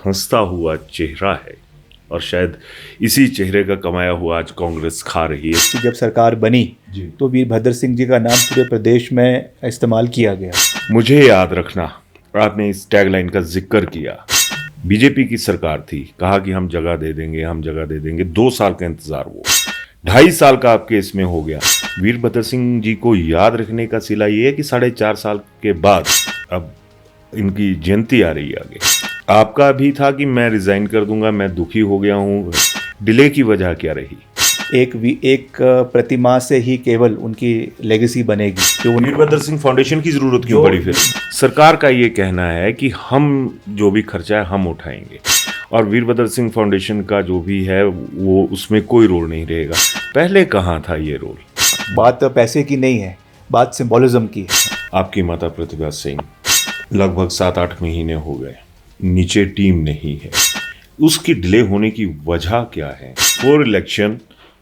हंसता हुआ चेहरा है और शायद इसी चेहरे का कमाया हुआ आज कांग्रेस खा रही है। कि जब सरकार बनी तो वीरभद्र सिंह जी का नाम पूरे प्रदेश में इस्तेमाल किया गया। मुझे याद रखना, आपने इस टैगलाइन का जिक्र किया। बीजेपी की सरकार थी, कहा कि हम जगह दे देंगे, हम जगह दे देंगे। 2 साल का इंतजार, वो 2.5 साल का आपके इसमें हो गया। वीरभद्र सिंह जी को याद रखने का सिला ये है कि 4.5 साल के बाद अब इनकी जयंती आ रही है आगे। आपका भी था कि मैं रिजाइन कर दूंगा, मैं दुखी हो गया हूँ। डिले की वजह क्या रही? एक प्रतिमा से ही केवल उनकी लेगेसी बनेगी। तो वीरभद्र सिंह फाउंडेशन की जरूरत क्यों पड़ी फिर? सरकार का ये कहना है कि हम जो भी खर्चा है हम उठाएंगे और वीरभद्र सिंह फाउंडेशन का जो भी है वो उसमें कोई रोल नहीं रहेगा। पहले कहाँ था ये रोल? बात पैसे की नहीं है, बात सिंबोलिज्म की है। आपकी माता प्रतिभा सिंह लगभग 7-8 महीने हो गए, नीचे टीम नहीं है। उसकी डिले होने की वजह क्या है? फॉर इलेक्शन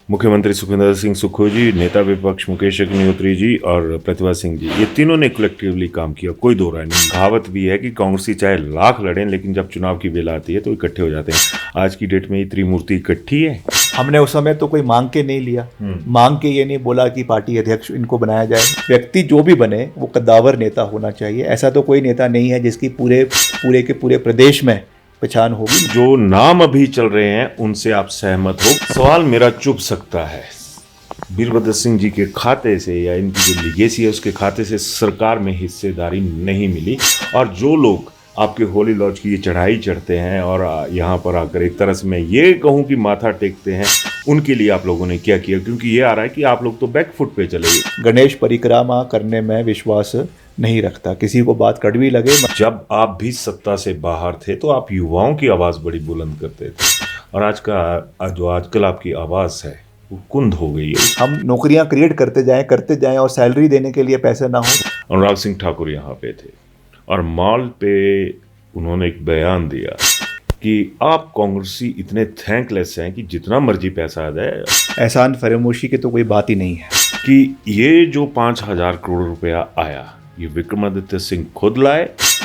मुख्यमंत्री सुखविंदर सिंह सुक्खू जी, नेता विपक्ष मुकेश अग्निहोत्री जी और प्रतिभा सिंह जी, ये तीनों ने कलेक्टिवली काम किया, कोई दो राय नहीं। कहावत भी है कि कांग्रेसी चाहे लाख लड़ें लेकिन जब चुनाव की बेला आती है तो इकट्ठे हो जाते हैं। आज की डेट में ये त्रिमूर्ति इकट्ठी है। हमने उस समय तो कोई मांग के नहीं लिया, मांग के ये नहीं बोला कि पार्टी अध्यक्ष इनको बनाया जाए। व्यक्ति जो भी बने वो कद्दावर नेता होना चाहिए। ऐसा तो कोई नेता नहीं है जिसकी पूरे प्रदेश में पहचान होगी। जो नाम अभी चल रहे हैं उनसे आप सहमत हो? सवाल मेरा चुभ सकता है, वीरभद्र सिंह जी के खाते से या इनकी जो लीगेसी है उसके खाते से सरकार में हिस्सेदारी नहीं मिली और जो लोग आपके होली लॉज की ये चढ़ाई चढ़ते हैं और यहाँ पर आकर एक तरह से मैं ये कहूँ कि माथा टेकते हैं, उनके लिए आप लोगों ने क्या किया? क्योंकि ये आ रहा है कि आप लोग तो बैकफुट पे चले गए। गणेश परिक्रमा करने में विश्वास नहीं रखता, किसी को बात कड़वी लगे। जब आप भी सत्ता से बाहर थे तो आप युवाओं की आवाज बड़ी बुलंद करते थे और आजकल आपकी आवाज है वो कुंद हो गई है। हम नौकरियां क्रिएट करते जाएं और सैलरी देने के लिए पैसे ना हो। अनुराग सिंह ठाकुर यहाँ पे थे और मॉल पे उन्होंने एक बयान दिया कि आप कांग्रेसी इतने थैंकलेस हैं कि जितना मर्जी पैसा आ जाए। एहसान फरामोशी की तो कोई बात ही नहीं है। कि ये जो 5,000 करोड़ रुपया आया ये विक्रमादित्य सिंह खुद लाए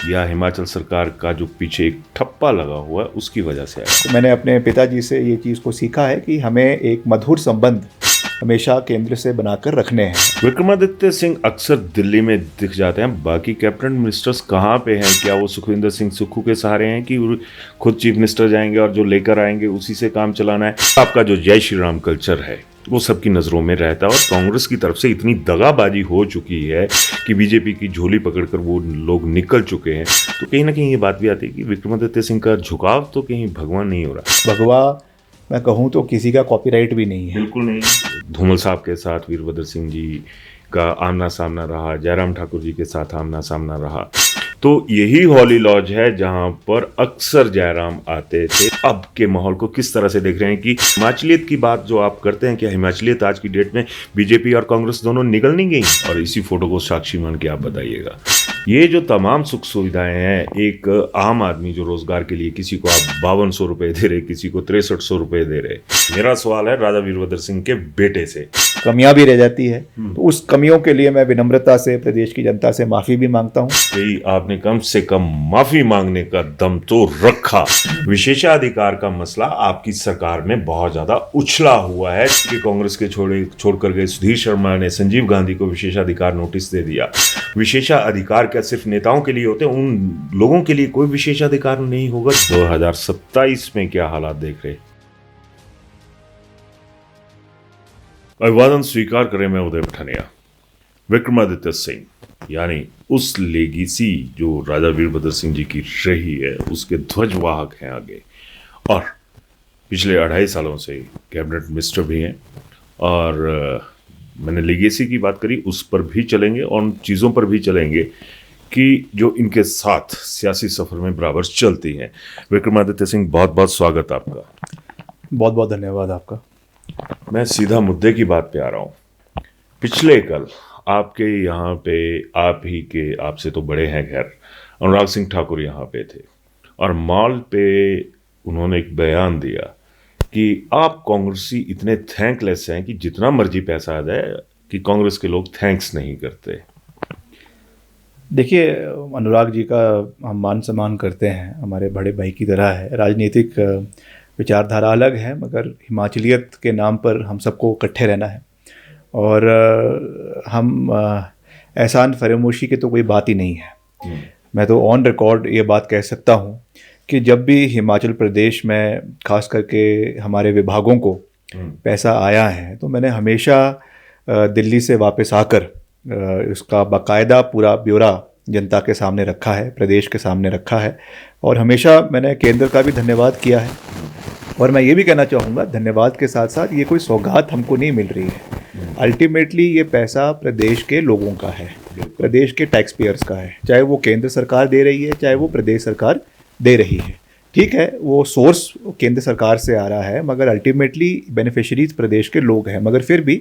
या हिमाचल सरकार का जो पीछे एक ठप्पा लगा हुआ है उसकी वजह से आया? तो मैंने अपने पिताजी से ये चीज़ को सीखा है कि हमें एक मधुर संबंध हमेशा केंद्र से बनाकर रखने हैं। विक्रमादित्य सिंह अक्सर दिल्ली में दिख जाते हैं, बाकी कैबिनेट मिनिस्टर्स कहाँ पे हैं? क्या वो सुखविंदर सिंह सुक्खू के सहारे हैं कि खुद चीफ मिनिस्टर जाएंगे और जो लेकर आएंगे उसी से काम चलाना है? आपका जो जय श्री राम कल्चर है वो सबकी नजरों में रहता है और कांग्रेस की तरफ से इतनी दगाबाजी हो चुकी है कि बीजेपी की झोली पकड़कर वो लोग निकल चुके हैं। तो कहीं ना कहीं ये बात भी आती है कि विक्रमादित्य सिंह का झुकाव तो कहीं भगवान नहीं हो रहा। भगवा मैं कहूँ तो किसी का कॉपीराइट भी नहीं है। बिल्कुल नहीं। धूमल साहब के साथ वीरभद्र सिंह जी का आमना सामना रहा, जयराम ठाकुर जी के साथ आमना सामना रहा। तो यही हॉली लॉज है जहां पर अक्सर जयराम आते थे। अब के माहौल को किस तरह से देख रहे हैं कि हिमाचलियत की बात जो आप करते हैं, क्या हिमाचलियत आज की डेट में बीजेपी और कांग्रेस दोनों निगल नहीं गई? और इसी फोटो को साक्षी मान के आप बताइएगा, ये जो तमाम सुख सुविधाएं हैं, एक आम आदमी जो रोजगार के लिए किसी को आप 5200 रुपए दे रहे, किसी को 6300 रुपए दे रहे। मेरा सवाल है राजा वीरभद्र सिंह के बेटे से, कमियां भी रह जाती है तो उस कमियों के लिए मैं विनम्रता से प्रदेश की जनता से माफी भी मांगता हूं। भाई आपने कम से कम माफी मांगने का दम तो रखा। विशेषाधिकार का मसला आपकी सरकार में बहुत ज्यादा उछला हुआ है कि कांग्रेस के छोड़कर गए सुधीर शर्मा ने संजीव गांधी को विशेषाधिकार नोटिस दे दिया। विशेषाधिकार क्या सिर्फ नेताओं के लिए होते हैं? उन लोगों के लिए कोई विशेषाधिकार नहीं होगा। 2027 में क्या हालात देख रहे? अभिवादन स्वीकार करें मैं उदय पठानिया। विक्रमादित्य सिंह यानी उस लेगेसी जो राजा वीरभद्र सिंह जी की रही है उसके ध्वजवाहक हैं आगे और पिछले 2.5 सालों से कैबिनेट मिनिस्टर भी हैं। और मैंने लेगेसी की बात करी, उस पर भी चलेंगे और उन चीज़ों पर भी चलेंगे कि जो इनके साथ सियासी सफर में बराबर चलती हैं। विक्रमादित्य सिंह, बहुत बहुत स्वागत आपका। बहुत बहुत धन्यवाद आपका। मैं सीधा मुद्दे की बात पे आ रहा हूँ। पिछले कल आपके यहाँ पे आपसे तो बड़े हैं खैर, अनुराग सिंह ठाकुर यहाँ पे थे और मॉल पे उन्होंने एक बयान दिया कि आप कांग्रेसी इतने थैंकलेस हैं कि जितना मर्जी पैसा आ जाए कि कांग्रेस के लोग थैंक्स नहीं करते। देखिए, अनुराग जी का हम मान सम्मान करते हैं, हमारे बड़े भाई की तरह है। राजनीतिक विचारधारा अलग है, मगर हिमाचलियत के नाम पर हम सबको इकट्ठे रहना है। और हम एहसान फरामोशी की तो कोई बात ही नहीं है। मैं तो ऑन रिकॉर्ड ये बात कह सकता हूँ कि जब भी हिमाचल प्रदेश में खास करके हमारे विभागों को पैसा आया है, तो मैंने हमेशा दिल्ली से वापस आकर उसका बाकायदा पूरा ब्यौरा जनता के सामने रखा है, प्रदेश के सामने रखा है। और हमेशा मैंने केंद्र का भी धन्यवाद किया है। और मैं ये भी कहना चाहूँगा, धन्यवाद के साथ साथ ये कोई सौगात हमको नहीं मिल रही है। अल्टीमेटली ये पैसा प्रदेश के लोगों का है, प्रदेश के टैक्स पेयर्स का है। चाहे वो केंद्र सरकार दे रही है, चाहे वो प्रदेश सरकार दे रही है। ठीक है, वो सोर्स केंद्र सरकार से आ रहा है, मगर अल्टीमेटली बेनिफिशरीज प्रदेश के लोग हैं। मगर फिर भी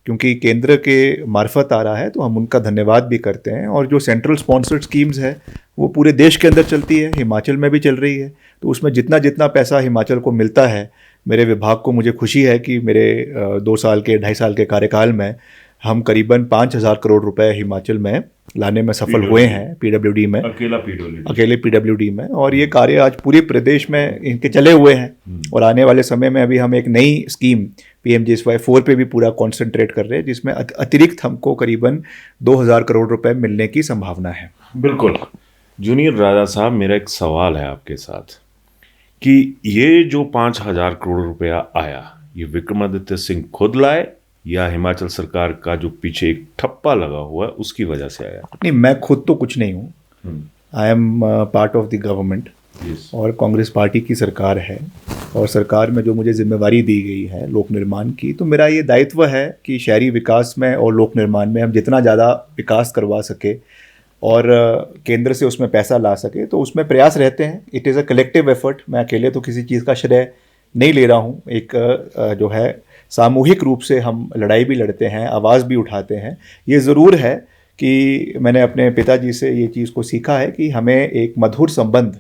क्योंकि केंद्र के मार्फत आ रहा है, तो हम उनका धन्यवाद भी करते हैं। और जो सेंट्रल स्पॉन्सर्ड स्कीम्स है वो पूरे देश के अंदर चलती है, हिमाचल में भी चल रही है। तो उसमें जितना जितना पैसा हिमाचल को मिलता है, मेरे विभाग को, मुझे खुशी है कि मेरे 2 साल के 2.5 साल के कार्यकाल में हम करीबन 5,000 करोड़ रुपए हिमाचल में लाने में सफल हुए हैं, पीडब्ल्यूडी में, अकेले पीडब्ल्यूडी में। और ये कार्य आज पूरे प्रदेश में इनके चले हुए हैं। और आने वाले समय में अभी हम एक नई स्कीम PMJSY 4 पे भी पूरा कॉन्सेंट्रेट कर रहे हैं, जिसमें अतिरिक्त हमको करीबन 2,000 करोड़ रुपए मिलने की संभावना है। बिल्कुल। जूनियर राजा साहब, मेरा एक सवाल है आपके साथ कि ये जो 5,000 करोड़ रुपया आया, ये विक्रमादित्य सिंह खुद लाए या हिमाचल सरकार का जो पीछे एक ठप्पा लगा हुआ है उसकी वजह से आया? नहीं, मैं खुद तो कुछ नहीं हूँ। I am part of the government. और कांग्रेस पार्टी की सरकार है, और सरकार में जो मुझे जिम्मेवारी दी गई है लोक निर्माण की, तो मेरा ये दायित्व है कि शहरी विकास में और लोक निर्माण में हम जितना ज़्यादा विकास करवा सके और केंद्र से उसमें पैसा ला सके, तो उसमें प्रयास रहते हैं। It is a collective effort. मैं अकेले तो किसी चीज़ का श्रेय नहीं ले रहा हूँ। एक जो है सामूहिक रूप से हम लड़ाई भी लड़ते हैं, आवाज़ भी उठाते हैं। ये ज़रूर है कि मैंने अपने पिताजी से ये चीज़ को सीखा है कि हमें एक मधुर संबंध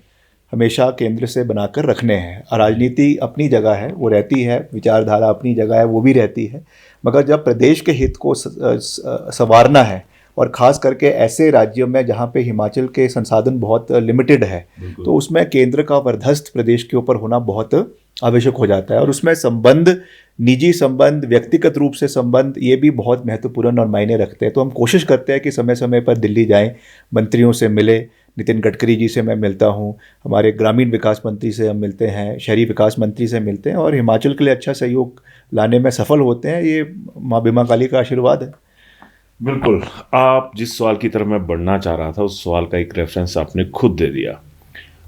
हमेशा केंद्र से बनाकर रखने हैं। राजनीति अपनी जगह है, वो रहती है, विचारधारा अपनी जगह है, वो भी रहती है। मगर जब प्रदेश के हित को संवारना है, और ख़ास करके ऐसे राज्यों में जहाँ पे हिमाचल के संसाधन बहुत लिमिटेड है, तो उसमें केंद्र का वर्धस्त प्रदेश के ऊपर होना बहुत आवश्यक हो जाता है। और उसमें संबंध, निजी संबंध, व्यक्तिगत रूप से संबंध, ये भी बहुत महत्वपूर्ण और मायने रखते हैं। तो हम कोशिश करते हैं कि समय समय पर दिल्ली जाएं, मंत्रियों से मिले। नितिन गडकरी जी से मैं मिलता हूं, हमारे ग्रामीण विकास मंत्री से हम मिलते हैं, शहरी विकास मंत्री से मिलते हैं, और हिमाचल के लिए अच्छा सहयोग लाने में सफल होते हैं। ये माँ बीमा काली का आशीर्वाद है। बिल्कुल। आप जिस सवाल की तरफ मैं बढ़ना चाह रहा था, उस सवाल का एक रेफरेंस आपने खुद दे दिया।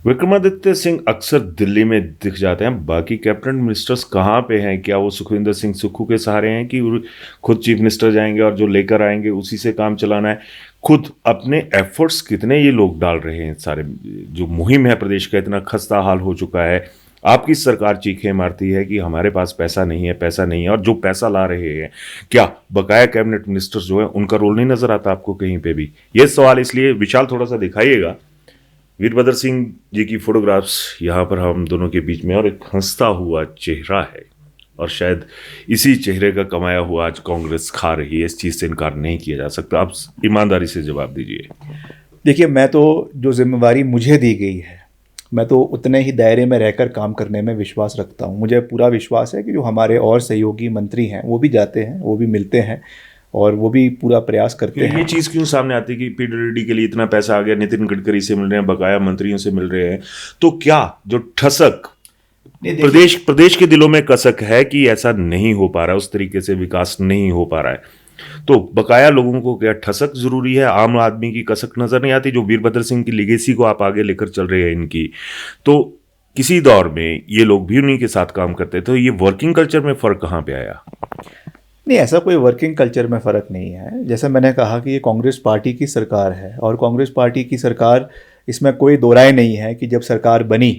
विक्रमादित्य सिंह अक्सर दिल्ली में दिख जाते हैं, बाकी कैबिनेट मिनिस्टर्स कहाँ पे हैं? क्या वो सुखविंदर सिंह सुक्खू के सहारे हैं कि खुद चीफ मिनिस्टर जाएंगे और जो लेकर आएंगे उसी से काम चलाना है? खुद अपने एफर्ट्स कितने ये लोग डाल रहे हैं? सारे जो मुहिम है प्रदेश का, इतना खस्ता हाल हो चुका है, आपकी सरकार चीखें मारती है कि हमारे पास पैसा नहीं है, पैसा नहीं है, और जो पैसा ला रहे हैं, क्या बकाया कैबिनेट मिनिस्टर्स जो है उनका रोल नहीं नजर आता आपको कहीं पे भी? ये सवाल इसलिए, विशाल थोड़ा सा दिखाइएगा वीरभद्र सिंह जी की फोटोग्राफ्स यहाँ पर हम दोनों के बीच में, और एक हंसता हुआ चेहरा है, और शायद इसी चेहरे का कमाया हुआ आज कांग्रेस खा रही है। इस चीज़ से इनकार नहीं किया जा सकता। आप ईमानदारी से जवाब दीजिए। देखिए, मैं तो जो जिम्मेवारी मुझे दी गई है, मैं तो उतने ही दायरे में रहकर काम करने में विश्वास रखता हूँ। मुझे पूरा विश्वास है कि जो हमारे और सहयोगी मंत्री हैं वो भी जाते हैं, वो भी मिलते हैं, और वो भी पूरा प्रयास करते हैं। ये चीज़ क्यों सामने आती है कि पीडब्ल्यूडी के लिए इतना पैसा आ गया, नितिन गडकरी से मिल रहे हैं, बकाया मंत्रियों से मिल रहे हैं, तो क्या जो ठसक प्रदेश के दिलों में कसक है कि ऐसा नहीं हो पा रहा है, उस तरीके से विकास नहीं हो पा रहा है, तो बकाया लोगों को क्या ठसक जरूरी है? आम आदमी की कसक नजर नहीं आती? जो वीरभद्र सिंह की लिगेसी को आप आगे लेकर चल रहे हैं इनकी, तो किसी दौर में ये लोग भी उन्हीं के साथ काम करते थे। ये वर्किंग कल्चर में फर्क कहाँ पे आया? नहीं, ऐसा कोई वर्किंग कल्चर में फ़र्क नहीं है। जैसे मैंने कहा कि ये कांग्रेस पार्टी की सरकार है, और कांग्रेस पार्टी की सरकार, इसमें कोई दो राय नहीं है कि जब सरकार बनी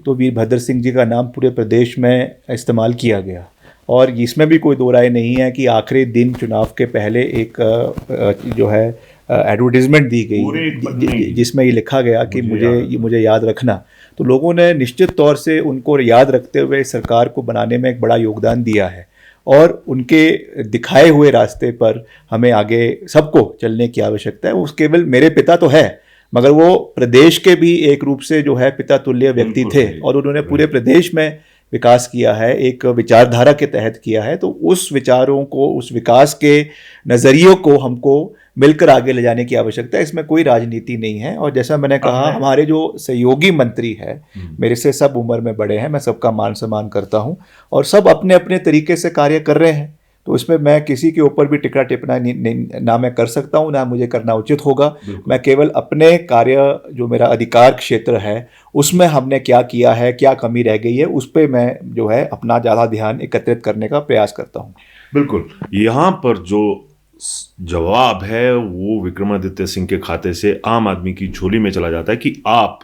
तो वीरभद्र सिंह जी का नाम पूरे प्रदेश में इस्तेमाल किया गया। और इसमें भी कोई दो राय नहीं है कि आखिरी दिन चुनाव के पहले एक जो है एडवर्टीजमेंट दी गई, जिसमें ये लिखा गया कि मुझे याद रखना। तो लोगों ने निश्चित तौर से उनको याद रखते हुए सरकार को बनाने में एक बड़ा योगदान दिया है। और उनके दिखाए हुए रास्ते पर हमें आगे सबको चलने की आवश्यकता है। वो केवल मेरे पिता तो है, मगर वो प्रदेश के भी एक रूप से जो है पिता तुल्य व्यक्ति थे, और उन्होंने पूरे प्रदेश में विकास किया है, एक विचारधारा के तहत किया है। तो उस विचारों को, उस विकास के नज़रियों को हमको मिलकर आगे ले जाने की आवश्यकता है। इसमें कोई राजनीति नहीं है। और जैसा मैंने कहा, हमारे जो सहयोगी मंत्री हैं, मेरे से सब उम्र में बड़े हैं, मैं सबका मान सम्मान करता हूं, और सब अपने अपने तरीके से कार्य कर रहे हैं। तो इसमें मैं किसी के ऊपर भी टिकड़ा टिप्पणी ना मैं कर सकता हूं, ना मुझे करना उचित होगा। मैं केवल अपने कार्य, जो मेरा अधिकार क्षेत्र है, उसमें हमने क्या किया है, क्या कमी रह गई है, उस पर मैं जो है अपना ज़्यादा ध्यान एकत्रित करने का प्रयास करता हूं। बिल्कुल। यहाँ पर जो जवाब है वो विक्रमादित्य सिंह के खाते से आम आदमी की झोली में चला जाता है कि आप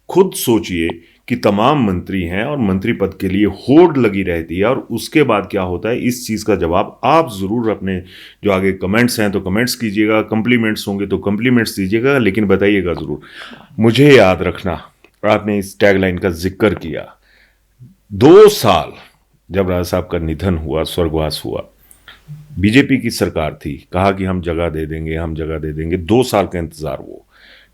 खुद सोचिए कि तमाम मंत्री हैं और मंत्री पद के लिए होड़ लगी रहती है, और उसके बाद क्या होता है, इस चीज़ का जवाब आप ज़रूर अपने जो आगे कमेंट्स हैं तो कमेंट्स कीजिएगा, कम्प्लीमेंट्स होंगे तो कम्प्लीमेंट्स दीजिएगा, लेकिन बताइएगा ज़रूर। मुझे याद रखना, आपने इस टैगलाइन का जिक्र किया, 2 साल जब राजा साहब का निधन हुआ, स्वर्गवास हुआ, बीजेपी की सरकार थी, कहा कि हम जगह दे देंगे, हम जगह दे देंगे। 2 साल का इंतजार, वो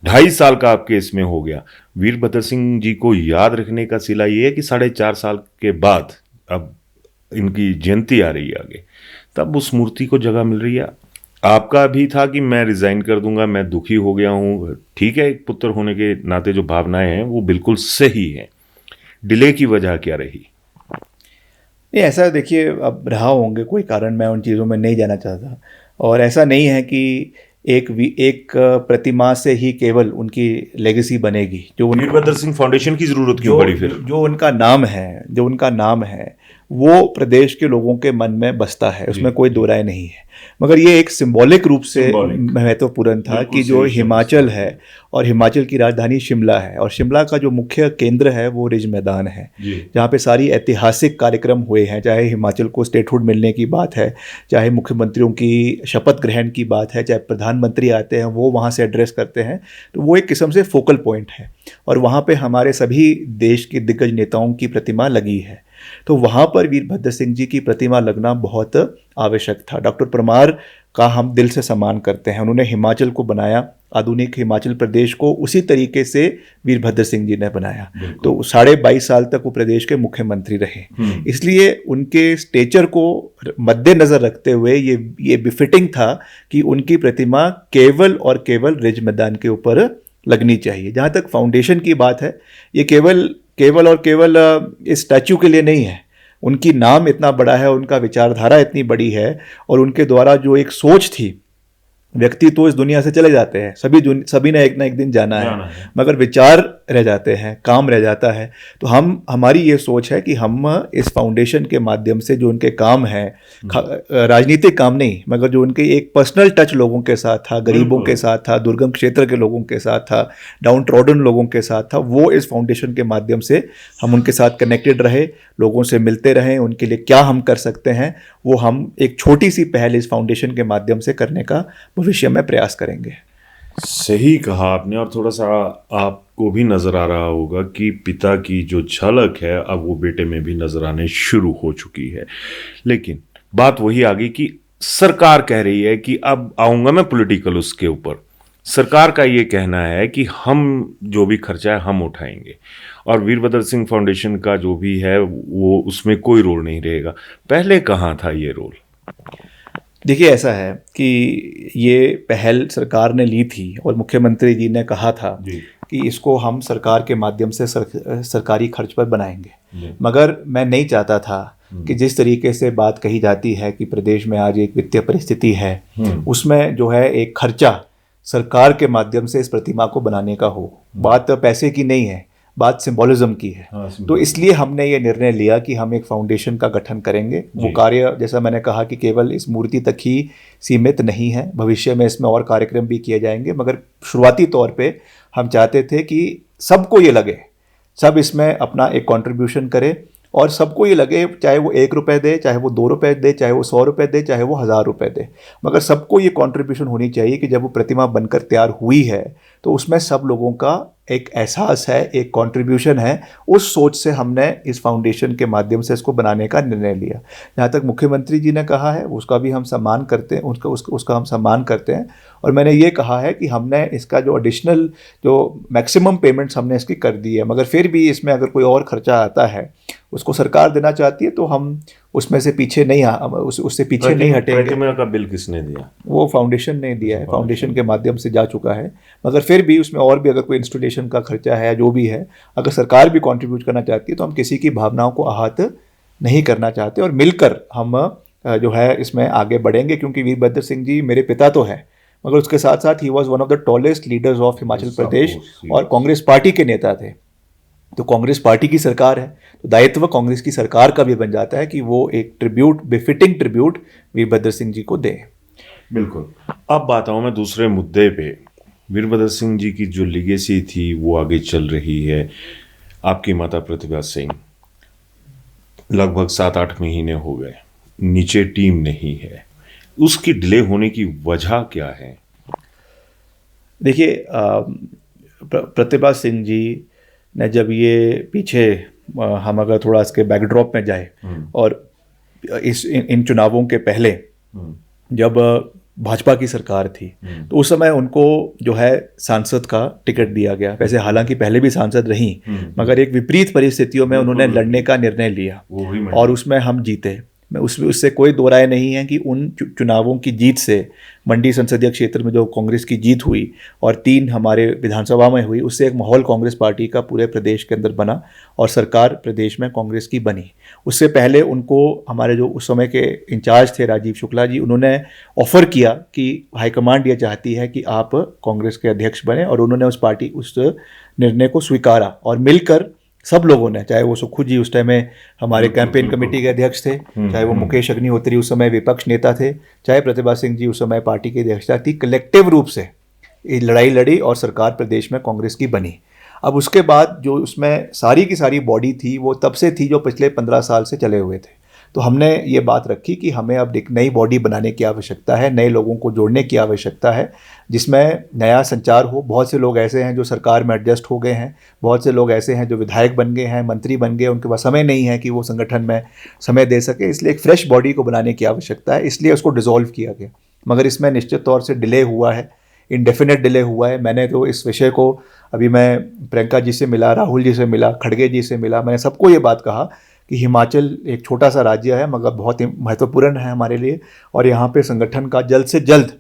2.5 साल का आपके इसमें हो गया। वीरभद्र सिंह जी को याद रखने का सिला ये है कि 4.5 साल के बाद अब इनकी जयंती आ रही है आगे, तब उस मूर्ति को जगह मिल रही है। आपका भी था कि मैं रिजाइन कर दूंगा, मैं दुखी हो गया हूं। ठीक है, एक पुत्र होने के नाते जो भावनाएं हैं वो बिल्कुल सही हैं। डिले की वजह क्या रही? नहीं, ऐसा देखिए, अब रहा होंगे कोई कारण, मैं उन चीज़ों में नहीं जाना चाहता। और ऐसा नहीं है कि एक प्रतिमा से ही केवल उनकी लेगेसी बनेगी। जो वीरभद्र सिंह फाउंडेशन की जरूरत क्यों पड़ी फिर? जो उनका नाम है वो प्रदेश के लोगों के मन में बसता है, उसमें कोई दो राय नहीं है। मगर ये एक सिंबॉलिक रूप से महत्वपूर्ण था कि जो हिमाचल है, और हिमाचल की राजधानी शिमला है, और शिमला का जो मुख्य केंद्र है वो रिज मैदान है, जहाँ पे सारी ऐतिहासिक कार्यक्रम हुए हैं। चाहे हिमाचल को स्टेटहुड मिलने की बात है, चाहे मुख्यमंत्रियों की शपथ ग्रहण की बात है, चाहे प्रधानमंत्री आते हैं वो वहाँ से एड्रेस करते हैं, तो वो एक किस्म से फोकल पॉइंट है। और वहाँ पे हमारे सभी देश के दिग्गज नेताओं की प्रतिमा लगी है। तो वहाँ पर वीरभद्र सिंह जी की प्रतिमा लगना बहुत आवश्यक था। डॉक्टर परमार का हम दिल से सम्मान करते हैं। उन्होंने हिमाचल को बनाया, आधुनिक हिमाचल प्रदेश को उसी तरीके से वीरभद्र सिंह जी ने बनाया। तो 22.5 साल तक वो प्रदेश के मुख्यमंत्री रहे। इसलिए उनके स्टेचर को मद्देनज़र रखते हुए ये बिफिटिंग था कि उनकी प्रतिमा केवल और केवल रिज मैदान के ऊपर लगनी चाहिए। जहाँ तक फाउंडेशन की बात है, ये केवल और केवल इस स्टैचू के लिए नहीं है। उनकी नाम इतना बड़ा है, उनका विचारधारा इतनी बड़ी है, और उनके द्वारा जो एक सोच थी, व्यक्ति तो इस दुनिया से चले जाते हैं, सभी ने एक ना एक दिन जाना है, मगर विचार रह जाते हैं, काम रह जाता है। तो हमारी ये सोच है कि हम इस फाउंडेशन के माध्यम से जो उनके काम है, राजनीतिक काम नहीं, मगर जो उनके एक पर्सनल टच लोगों के साथ था, गरीबों के साथ था, दुर्गम क्षेत्र के लोगों के साथ था, डाउन ट्रॉडन लोगों के साथ था, वो इस फाउंडेशन के माध्यम से हम उनके साथ कनेक्टेड रहे, लोगों से मिलते रहें। उनके लिए क्या हम कर सकते हैं वो हम एक छोटी सी पहल इस फाउंडेशन के माध्यम से करने का भविष्य में प्रयास करेंगे। सही कहा आपने। और थोड़ा सा आपको भी नजर आ रहा होगा कि पिता की जो झलक है अब वो बेटे में भी नजर आने शुरू हो चुकी है। लेकिन बात वही आ गई कि सरकार कह रही है कि अब आऊंगा मैं पॉलिटिकल उसके ऊपर। सरकार का ये कहना है कि हम जो भी खर्चा है हम उठाएंगे, और वीरभद्र सिंह फाउंडेशन का जो भी है वो उसमें कोई रोल नहीं रहेगा। पहले कहाँ था ये रोल? देखिए, ऐसा है कि ये पहल सरकार ने ली थी, और मुख्यमंत्री जी ने कहा था कि इसको हम सरकार के माध्यम से सरकारी खर्च पर बनाएंगे। मगर मैं नहीं चाहता था कि जिस तरीके से बात कही जाती है कि प्रदेश में आज एक वित्तीय परिस्थिति है, उसमें जो है एक खर्चा सरकार के माध्यम से इस प्रतिमा को बनाने का हो। बात पैसे की नहीं है, बात सिंबॉलिज्म की है। तो इसलिए हमने ये निर्णय लिया कि हम एक फाउंडेशन का गठन करेंगे। वो कार्य, जैसा मैंने कहा, कि केवल इस मूर्ति तक ही सीमित नहीं है, भविष्य में इसमें और कार्यक्रम भी किए जाएंगे। मगर शुरुआती तौर पे हम चाहते थे कि सबको ये लगे, सब इसमें अपना एक कंट्रीब्यूशन करें, और सबको ये लगे, चाहे वो 1 रुपये दे, चाहे वो 2 रुपये दे, चाहे वो 100 रुपये दे, चाहे वो 1000 रुपये दे, मगर सबको ये कंट्रीब्यूशन होनी चाहिए कि जब वो प्रतिमा बनकर तैयार हुई है तो उसमें सब लोगों का एक एहसास है, एक कंट्रीब्यूशन है। उस सोच से हमने इस फाउंडेशन के माध्यम से इसको बनाने का निर्णय लिया। जहाँ तक मुख्यमंत्री जी ने कहा है उसका भी हम सम्मान करते हैं, उसका हम सम्मान करते हैं। और मैंने ये कहा है कि हमने इसका जो एडिशनल जो मैक्सिमम पेमेंट्स हमने इसकी कर दी है, मगर फिर भी इसमें अगर कोई और खर्चा आता है उसको सरकार देना चाहती है तो हम उसमें से पीछे नहीं उससे पीछे नहीं हटेंगे। प्रतिमा का बिल किसने दिया? वो फाउंडेशन ने दिया है, फाउंडेशन के माध्यम से जा चुका है। मगर फिर भी उसमें और भी अगर कोई इंस्टॉलेशन का खर्चा है, जो भी है, अगर सरकार भी कंट्रीब्यूट करना चाहती है तो हम किसी की भावनाओं को आहत नहीं करना चाहते और मिलकर हम जो है इसमें आगे बढ़ेंगे। क्योंकि वीरभद्र सिंह जी मेरे पिता तो हैं, मगर उसके साथ साथ ही was one of the tallest leaders of Himachal Pradesh और कांग्रेस पार्टी के नेता थे। तो कांग्रेस पार्टी की सरकार है तो दायित्व कांग्रेस की सरकार का भी बन जाता है कि वो एक tribute, befitting tribute Virbhadra Singh ji को दे। बिल्कुल। अब बात आऊँ मैं दूसरे मुद्दे पे। वीरभद्र सिंह जी की जो लीगेसी थी वो आगे चल रही है। आपकी माता प्रतिभा सिंह, लगभग 7-8 महीने हो गए, नीचे टीम नहीं है, उसकी डिले होने की वजह क्या है? देखिए, प्रतिभा सिंह जी ने जब ये पीछे हम अगर थोड़ा इसके बैकड्रॉप में जाए और इन चुनावों के पहले जब भाजपा की सरकार थी तो उस समय उनको जो है सांसद का टिकट दिया गया। वैसे हालांकि पहले भी सांसद रही, मगर एक विपरीत परिस्थितियों में उन्होंने लड़ने का निर्णय लिया और उसमें हम जीते। मैं उससे कोई दो राय नहीं है कि उन चुनावों की जीत से मंडी संसदीय क्षेत्र में जो कांग्रेस की जीत हुई और 3 हमारे विधानसभा में हुई, उससे एक माहौल कांग्रेस पार्टी का पूरे प्रदेश के अंदर बना और सरकार प्रदेश में कांग्रेस की बनी। उससे पहले उनको हमारे जो उस समय के इंचार्ज थे राजीव शुक्ला जी, उन्होंने ऑफ़र किया कि हाईकमांड ये चाहती है कि आप कांग्रेस के अध्यक्ष बने और उन्होंने उस निर्णय को स्वीकारा और मिलकर सब लोगों ने, चाहे वो सुक्खू जी उस टाइम में हमारे कैंपेन कमेटी के अध्यक्ष थे, चाहे वो मुकेश अग्निहोत्री उस समय विपक्ष नेता थे, चाहे प्रतिभा सिंह जी उस समय पार्टी की अध्यक्षता थी, कलेक्टिव रूप से ये लड़ाई लड़ी और सरकार प्रदेश में कांग्रेस की बनी। अब उसके बाद जो उसमें सारी की सारी बॉडी थी वो तब से थी जो पिछले 15 साल से चले हुए थे। तो हमने ये बात रखी कि हमें अब एक नई बॉडी बनाने की आवश्यकता है, नए लोगों को जोड़ने की आवश्यकता है जिसमें नया संचार हो। बहुत से लोग ऐसे हैं जो सरकार में एडजस्ट हो गए हैं, बहुत से लोग ऐसे हैं जो विधायक बन गए हैं, मंत्री बन गए, उनके पास समय नहीं है कि वो संगठन में समय दे सके, इसलिए एक फ्रेश बॉडी को बनाने की आवश्यकता है, इसलिए उसको डिसॉल्व किया गया। मगर इसमें निश्चित तौर से डिले हुआ है, इंडेफिनेट डिले हुआ है। मैंने तो इस विषय को अभी मैं प्रियंका जी से मिला, राहुल जी से मिला, खड़गे जी से मिला, मैंने सबको ये बात कहा कि हिमाचल एक छोटा सा राज्य है मगर बहुत ही महत्वपूर्ण है हमारे लिए और यहाँ पे संगठन का जल्द से जल्द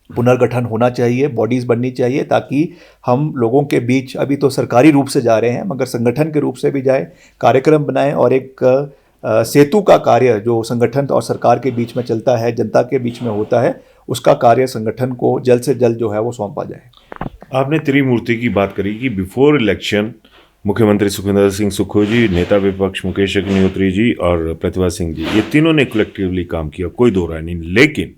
पुनर्गठन होना चाहिए, बॉडीज़ बननी चाहिए ताकि हम लोगों के बीच, अभी तो सरकारी रूप से जा रहे हैं मगर संगठन के रूप से भी जाए, कार्यक्रम बनाएं और एक सेतु का कार्य जो संगठन और सरकार के बीच में चलता है, जनता के बीच में होता है, उसका कार्य संगठन को जल्द से जल्द जो है वो सौंपा जाए। आपने त्रिमूर्ति की बात करी कि बिफोर इलेक्शन मुख्यमंत्री सुखविंदर सिंह सुक्खू जी, नेता विपक्ष मुकेश अग्निहोत्री जी और प्रतिभा सिंह जी, ये तीनों ने कलेक्टिवली काम किया, कोई दो राय नहीं। लेकिन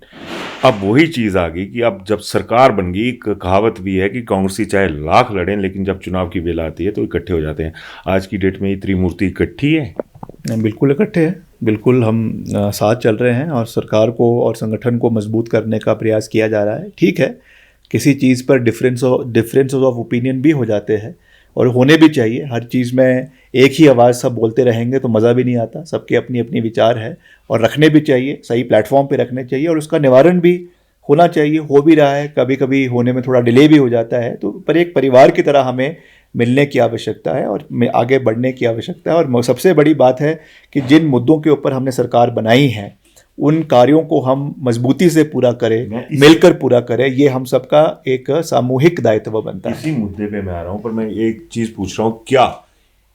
अब वही चीज़ आ गई कि अब जब सरकार बन गई, एक कहावत भी है कि कांग्रेसी चाहे लाख लड़ें लेकिन जब चुनाव की बेला आती है तो इकट्ठे हो जाते हैं। आज की डेट में ये त्रिमूर्ति इकट्ठी है? बिल्कुल इकट्ठे हैं, बिल्कुल हम साथ चल रहे हैं और सरकार को और संगठन को मजबूत करने का प्रयास किया जा रहा है। ठीक है, किसी चीज़ पर डिफरेंसेस ऑफ ओपिनियन भी हो जाते हैं और होने भी चाहिए। हर चीज़ में एक ही आवाज़ सब बोलते रहेंगे तो मज़ा भी नहीं आता, सबके अपनी अपनी विचार है और रखने भी चाहिए, सही प्लेटफॉर्म पे रखने चाहिए और उसका निवारण भी होना चाहिए, हो भी रहा है। कभी कभी होने में थोड़ा डिले भी हो जाता है, तो पर एक परिवार की तरह हमें मिलने की आवश्यकता है और आगे बढ़ने की आवश्यकता है। और सबसे बड़ी बात है कि जिन मुद्दों के ऊपर हमने सरकार बनाई है उन कार्यों को हम मजबूती से पूरा करें, मिलकर पूरा करें, ये हम सबका एक सामूहिक दायित्व बनता है। इसी मुद्दे पे मैं आ रहा हूँ, पर मैं एक चीज़ पूछ रहा हूँ, क्या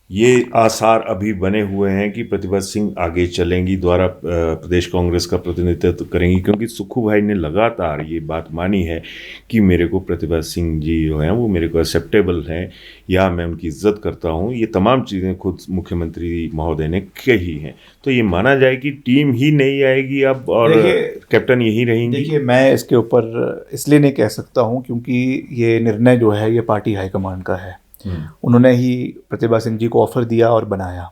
ये आसार अभी बने हुए हैं कि प्रतिभा सिंह आगे चलेंगी, द्वारा प्रदेश कांग्रेस का प्रतिनिधित्व करेंगी? क्योंकि सुक्खू भाई ने लगातार ये बात मानी है कि मेरे को प्रतिभा सिंह जी जो हैं वो मेरे को एक्सेप्टेबल हैं या मैं उनकी इज्जत करता हूँ, ये तमाम चीज़ें खुद मुख्यमंत्री महोदय ने कही हैं। तो ये माना जाए कि टीम ही नहीं आएगी अब और कैप्टन यही रहेंगी? देखिए, मैं इसके ऊपर इसलिए नहीं कह सकता हूँ क्योंकि ये निर्णय जो है ये पार्टी हाईकमांड का है। उन्होंने ही प्रतिभा सिंह जी को ऑफर दिया और बनाया।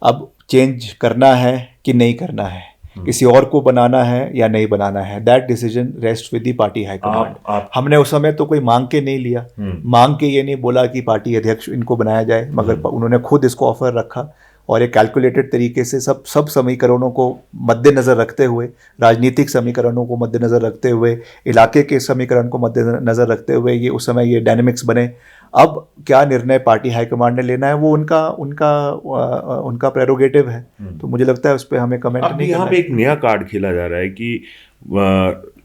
अब चेंज करना है कि नहीं करना है, किसी और को बनाना है या नहीं बनाना है, that decision rest with the party high command. हमने उस समय तो कोई मांग के नहीं लिया, मांग के ये नहीं बोला कि पार्टी अध्यक्ष इनको बनाया जाए, मगर उन्होंने खुद इसको ऑफर रखा और एक कैलकुलेटेड तरीके से सब समीकरणों को मद्देनज़र रखते हुए, राजनीतिक समीकरणों को मद्देनज़र रखते हुए, इलाके के समीकरण को मद्देनज़र रखते हुए ये उस समय ये डायनेमिक्स बने। अब क्या निर्णय पार्टी हाईकमांड ने लेना है वो उनका प्रेरोगेटिव है, तो मुझे लगता है उस पर हमें कमेंट नहीं करना। यहाँ पे एक नया कार्ड खेला जा रहा है कि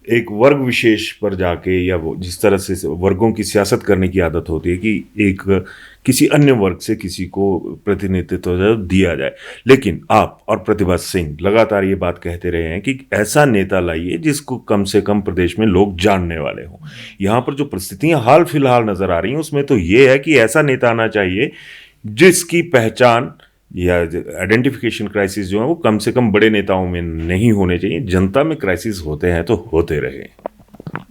एक वर्ग विशेष पर जाके, या वो जिस तरह से वर्गों की सियासत करने की आदत होती है कि एक किसी अन्य वर्ग से किसी को प्रतिनिधित्व दिया जाए, लेकिन आप और प्रतिभा सिंह लगातार ये बात कहते रहे हैं कि ऐसा नेता लाइए जिसको कम से कम प्रदेश में लोग जानने वाले हों। यहाँ पर जो परिस्थितियां हाल फिलहाल नजर आ रही हैं उसमें तो ये है कि ऐसा नेता आना चाहिए जिसकी पहचान या आइडेंटिफिकेशन क्राइसिस जो है वो कम से कम बड़े नेताओं में नहीं होने चाहिए। जनता में क्राइसिस होते हैं तो होते रहे।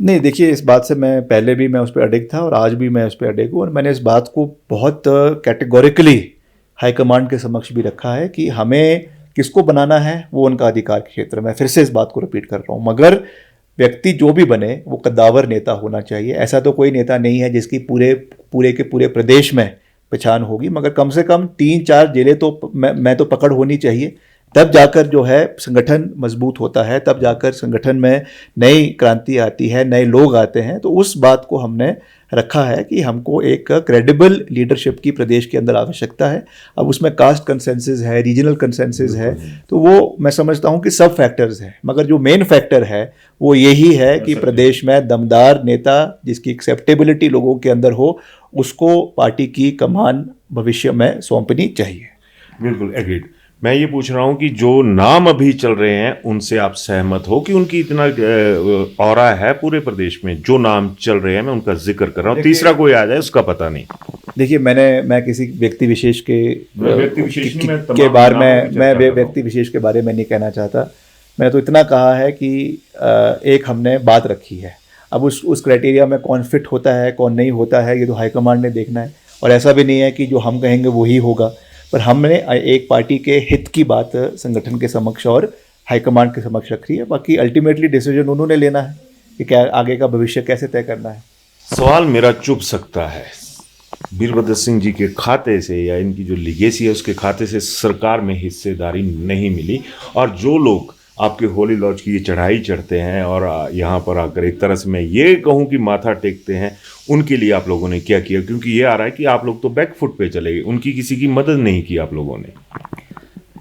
नहीं, देखिए, इस बात से मैं उस पर अडिग था और आज भी मैं उस पर अडिग हूँ, और मैंने इस बात को बहुत कैटेगोरिकली हाईकमांड के समक्ष भी रखा है कि हमें किसको बनाना है वो उनका अधिकार क्षेत्र। मैं फिर से इस बात को रिपीट कर रहा हूँ, मगर व्यक्ति जो भी बने वो कद्दावर नेता होना चाहिए। ऐसा तो कोई नेता नहीं है जिसकी पूरे प्रदेश में पहचान होगी, मगर कम से कम 3-4 जिले तो मैं तो पकड़ होनी चाहिए, तब जाकर जो है संगठन मजबूत होता है, तब जाकर संगठन में नई क्रांति आती है, नए लोग आते हैं। तो उस बात को हमने रखा है कि हमको एक क्रेडिबल लीडरशिप की प्रदेश के अंदर आवश्यकता है। अब उसमें कास्ट कंसेंसस है, रीजनल कंसेंसस है, तो वो मैं समझता हूँ कि सब फैक्टर्स हैं, मगर जो मेन फैक्टर है वो यही है कि प्रदेश में दमदार नेता जिसकी एक्सेप्टेबिलिटी लोगों के अंदर हो, उसको पार्टी की कमान भविष्य में सौंपनी चाहिए। बिल्कुल एग्रीड। मैं ये पूछ रहा हूँ कि जो नाम अभी चल रहे हैं उनसे आप सहमत हो कि उनकी इतना ऑरा है पूरे प्रदेश में? जो नाम चल रहे हैं मैं उनका जिक्र कर रहा हूँ, तीसरा कोई आ जाए उसका पता नहीं। देखिए, मैं किसी व्यक्ति विशेष के बारे में नहीं कहना चाहता। मैंने तो इतना कहा है कि एक हमने बात रखी है, अब उस क्राइटेरिया में कौन फिट होता है कौन नहीं होता है ये तो हाईकमांड ने देखना है, और ऐसा भी नहीं है कि जो हम कहेंगे वही होगा, पर हमने एक पार्टी के हित की बात संगठन के समक्ष और हाईकमांड के समक्ष रखी है। बाकी अल्टीमेटली डिसीजन उन्होंने लेना है कि क्या आगे का भविष्य कैसे तय करना है। सवाल मेरा चुभ सकता है, वीरभद्र सिंह जी के खाते से या इनकी जो लिगेसी है उसके खाते से सरकार में हिस्सेदारी नहीं मिली, और जो लोग आपके होली लॉज की ये चढ़ाई चढ़ते हैं और यहाँ पर आकर एक तरह से मैं ये कहूँ कि माथा टेकते हैं, उनके लिए आप लोगों ने क्या किया? क्योंकि ये आ रहा है कि आप लोग तो बैक फुट पे चले गए, उनकी किसी की मदद नहीं की आप लोगों ने।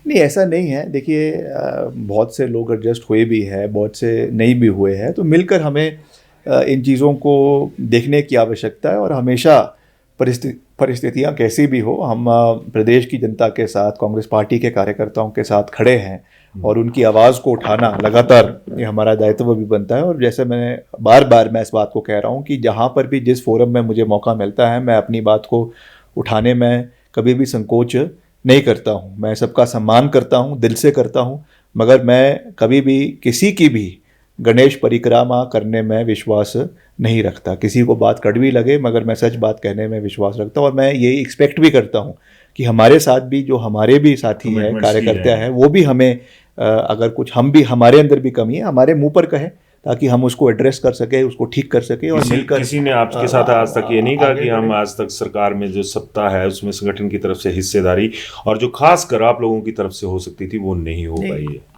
नहीं, ऐसा नहीं है। देखिए, बहुत से लोग एडजस्ट हुए भी हैं, बहुत से नहीं भी हुए हैं, तो मिलकर हमें इन चीज़ों को देखने की आवश्यकता है, और हमेशा परिस्थितियाँ कैसी भी हो हम प्रदेश की जनता के साथ, कांग्रेस पार्टी के कार्यकर्ताओं के साथ खड़े हैं, और उनकी आवाज़ को उठाना लगातार ये हमारा दायित्व भी बनता है। और जैसे मैंने बार मैं इस बात को कह रहा हूँ कि जहाँ पर भी जिस फोरम में मुझे मौका मिलता है मैं अपनी बात को उठाने में कभी भी संकोच नहीं करता हूँ। मैं सबका सम्मान करता हूँ, दिल से करता हूँ, मगर मैं कभी भी किसी की भी गणेश परिक्रमा करने में विश्वास नहीं रखता। किसी को बात कड़वी लगे, मगर मैं सच बात कहने में विश्वास रखता हूँ, और मैं ये एक्सपेक्ट भी करता हूँ कि हमारे साथ भी जो हमारे भी साथी हैं, कार्यकर्ता हैं, वो भी हमें अगर कुछ हमारे अंदर भी कमी है हमारे मुंह पर कहें, ताकि हम उसको एड्रेस कर सके, उसको ठीक कर सके। और मिलकर किसी ने आपके साथ आज तक ये नहीं कहा कि हम आज तक सरकार में जो सत्ता है उसमें संगठन की तरफ से हिस्सेदारी और जो खास कर आप लोगों की तरफ से हो सकती थी वो नहीं हो पाई है?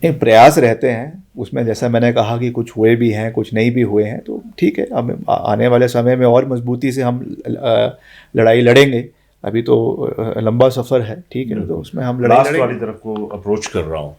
नहीं, प्रयास रहते हैं उसमें, जैसा मैंने कहा कि कुछ हुए भी हैं कुछ नहीं भी हुए हैं, तो ठीक है, अब आने वाले समय में और मजबूती से हम लड़ाई लड़ेंगे। अभी तो लंबा सफ़र है, ठीक है, तो उसमें हम लड़ाई वाली तरफ को अप्रोच कर रहा हूँ।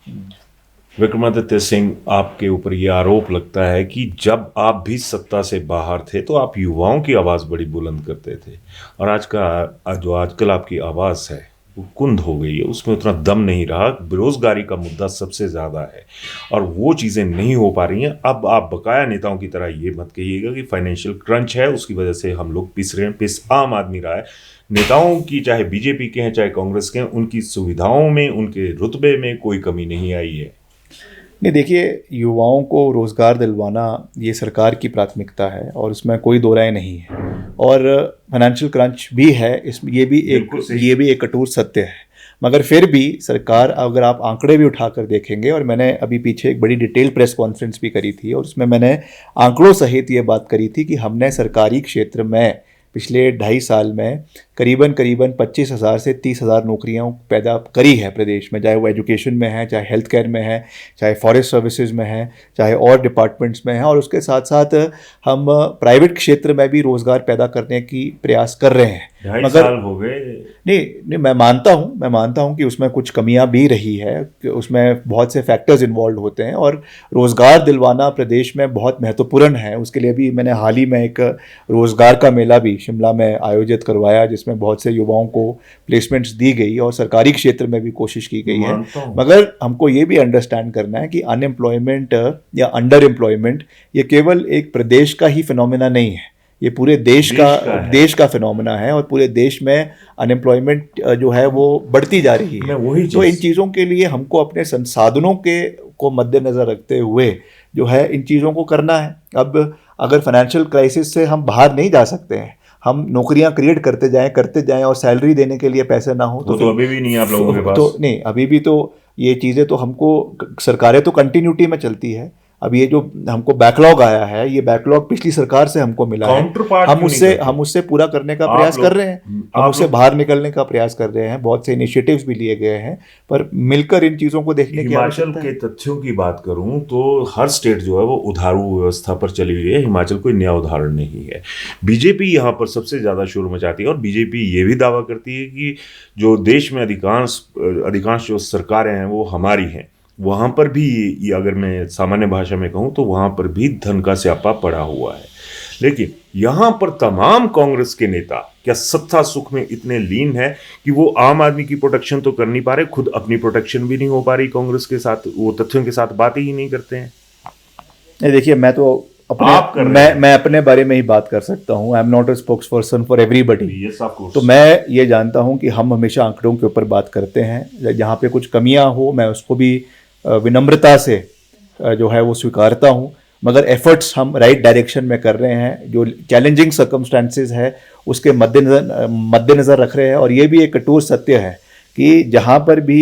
विक्रमादित्य सिंह, आपके ऊपर ये आरोप लगता है कि जब आप भी सत्ता से बाहर थे तो आप युवाओं की आवाज़ बड़ी बुलंद करते थे, और आजकल आपकी आवाज़ है वो कुंद हो गई है, उसमें उतना दम नहीं रहा। बेरोजगारी का मुद्दा सबसे ज़्यादा है और वो चीज़ें नहीं हो पा रही हैं। अब आप बकाया नेताओं की तरह ये मत कहिएगा कि फाइनेंशियल क्रंच है उसकी वजह से हम लोग पिस रहे हैं। पिस आम आदमी रहा है। नेताओं की, चाहे बीजेपी के हैं चाहे कांग्रेस के हैं, उनकी सुविधाओं में, उनके रुतबे में कोई कमी नहीं आई है। नहीं, देखिए, युवाओं को रोज़गार दिलवाना ये सरकार की प्राथमिकता है और उसमें कोई दो राय नहीं है, और फाइनेंशियल क्रंच भी है इसमें, ये भी एक कठोर सत्य है, मगर फिर भी सरकार, अगर आप आंकड़े भी उठाकर देखेंगे, और मैंने अभी पीछे एक बड़ी डिटेल प्रेस कॉन्फ्रेंस भी करी थी और उसमें मैंने आंकड़ों सहित ये बात करी थी कि हमने सरकारी क्षेत्र में पिछले 2.5 साल में करीबन 25,000 से 30,000 नौकरियां पैदा करी है प्रदेश में, चाहे वो एजुकेशन में है, चाहे हेल्थ केयर में है, चाहे फॉरेस्ट सर्विसेज में है, चाहे और डिपार्टमेंट्स में है। और उसके साथ साथ हम प्राइवेट क्षेत्र में भी रोज़गार पैदा करने की प्रयास कर रहे हैं। 2.5 साल हो गए। नहीं, मैं मानता हूँ कि उसमें कुछ कमियां भी रही है, कि उसमें बहुत से फैक्टर्स इन्वॉल्व होते हैं और रोज़गार दिलवाना प्रदेश में बहुत महत्वपूर्ण है। उसके लिए भी मैंने हाल ही में एक रोज़गार का मेला भी शिमला में आयोजित करवाया, जिसमें बहुत से युवाओं को प्लेसमेंट्स दी गई और सरकारी क्षेत्र में भी कोशिश की गई है। मगर हमको ये भी अंडरस्टैंड करना है कि अनएम्प्लॉयमेंट या अंडर एम्प्लॉयमेंट ये केवल एक प्रदेश का ही फिनोमेना नहीं है, ये पूरे देश का फिनोमेना है और पूरे देश में अनएम्प्लॉयमेंट जो है वो बढ़ती जा रही है। तो इन चीज़ों के लिए हमको अपने संसाधनों को मद्देनज़र रखते हुए जो है इन चीज़ों को करना है। अब अगर फाइनेंशियल क्राइसिस से हम बाहर नहीं जा सकते हैं, हम नौकरियां क्रिएट करते जाएं और सैलरी देने के लिए पैसे ना हो तो अभी भी नहीं है आप लोगों के पास। तो नहीं, अभी भी तो ये चीज़ें तो हमको, सरकारें तो कंटिन्यूटी में चलती है। अब ये जो हमको बैकलॉग आया है, ये बैकलॉग पिछली सरकार से हमको मिला है, हम उससे पूरा करने का प्रयास कर रहे हैं, हम उससे बाहर निकलने का प्रयास कर रहे हैं। बहुत से इनिशिएटिव्स भी लिए गए हैं, पर मिलकर इन चीज़ों को देखने की हिमाचल के तथ्यों की बात करूं तो हर स्टेट जो है वो उधारू व्यवस्था पर चली हुई है। हिमाचल कोई नया उदाहरण नहीं है। बीजेपी यहाँ पर सबसे ज़्यादा शोर मचाती है और बीजेपी ये भी दावा करती है कि जो देश में अधिकांश जो सरकारें हैं वो हमारी हैं। वहाँ पर भी ये अगर मैं सामान्य भाषा में कहूँ तो वहाँ पर भी धन का स्यापा पड़ा हुआ है। लेकिन यहाँ पर तमाम कांग्रेस के नेता क्या सत्ता सुख में इतने लीन है कि वो आम आदमी की प्रोटेक्शन तो कर नहीं पा रहे, खुद अपनी प्रोटेक्शन भी नहीं हो पा रही कांग्रेस के साथ, वो तथ्यों के साथ बात ही नहीं करते हैं। नहीं, देखिए, मैं तो मैं अपने बारे में ही बात कर सकता हूँ। I am not a spokes person for everybody. तो मैं ये जानता हूँ कि हम हमेशा आंकड़ों के ऊपर बात करते हैं। जहाँ पे कुछ कमियाँ हो मैं उसको भी विनम्रता से जो है वो स्वीकारता हूँ, मगर एफर्ट्स हम राइट डायरेक्शन में कर रहे हैं। जो चैलेंजिंग सर्कमस्टांसेस है उसके मद्देनज़र रख रहे हैं। और ये भी एक कठोर सत्य है कि जहाँ पर भी